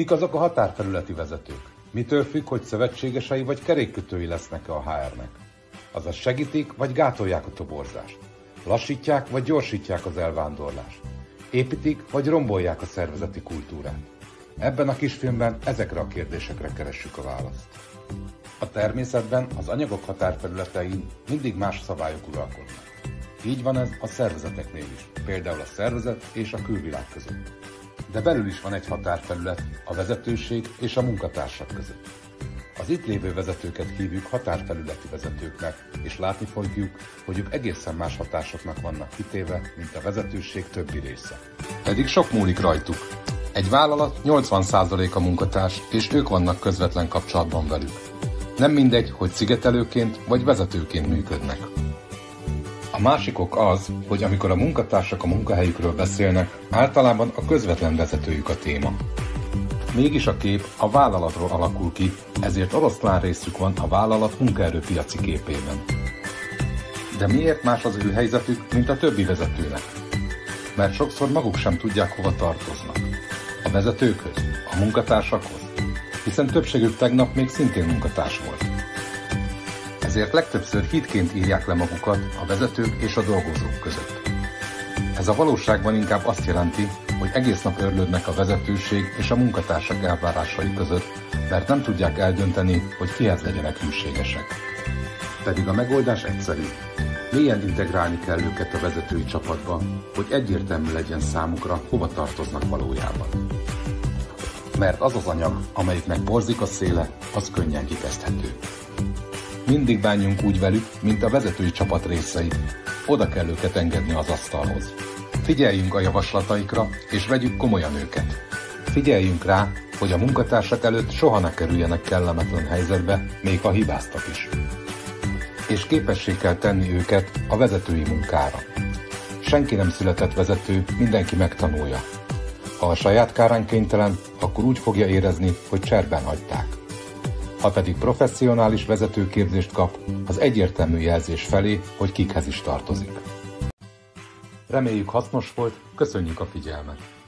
Kik azok a határterületi vezetők? Mitől függ, hogy szövetségesei vagy kerékkötői lesznek-e a HR-nek? Azaz segítik vagy gátolják a toborzást? Lassítják vagy gyorsítják az elvándorlást? Építik vagy rombolják a szervezeti kultúrát? Ebben a kisfilmben ezekre a kérdésekre keressük a választ. A természetben az anyagok határterületein mindig más szabályok uralkodnak. Így van ez a szervezeteknél is, például a szervezet és a külvilág között. De belül is van egy határterület a vezetőség és a munkatársak között. Az itt lévő vezetőket hívjuk határterületi vezetőknek, és látni fogjuk, hogy ők egészen más hatásoknak vannak kitéve, mint a vezetőség többi része. Pedig sok múlik rajtuk. Egy vállalat 80% a munkatárs, és ők vannak közvetlen kapcsolatban velük. Nem mindegy, hogy szigetelőként vagy vezetőként működnek. A másik ok az, hogy amikor a munkatársak a munkahelyükről beszélnek, általában a közvetlen vezetőjük a téma. Mégis a kép a vállalatról alakul ki, ezért oroszlán részük van a vállalat munkaerőpiaci képében. De miért más az ő helyzetük, mint a többi vezetőnek? Mert sokszor maguk sem tudják, hova tartoznak. A vezetőkhöz, a munkatársakhoz, hiszen többségük tegnap még szintén munkatárs volt. Ezért legtöbbször hídként írják le magukat a vezetők és a dolgozók között. Ez a valóságban inkább azt jelenti, hogy egész nap őrlődnek a vezetőség és a munkatársak elvárásai között, mert nem tudják eldönteni, hogy kihez legyenek hűségesek. Pedig a megoldás egyszerű. Mélyen integrálni kell őket a vezetői csapatba, hogy egyértelmű legyen számukra, hova tartoznak valójában. Mert az az anyag, amelyiknek borzik a széle, az könnyen kikezdhető. Mindig bánjunk úgy velük, mint a vezetői csapat részei. Oda kell őket engedni az asztalhoz. Figyeljünk a javaslataikra, és vegyük komolyan őket. Figyeljünk rá, hogy a munkatársak előtt soha ne kerüljenek kellemetlen helyzetbe, még ha hibáztak is. És képessé kell tenni őket a vezetői munkára. Senki nem született vezető, mindenki megtanulja. Ha a saját kárán kénytelen, akkor úgy fogja érezni, hogy cserben hagyták. Ha pedig professzionális vezetőképzést kap, az egyértelmű jelzés felé, hogy kikhez is tartozik. Reméljük hasznos volt, köszönjük a figyelmet!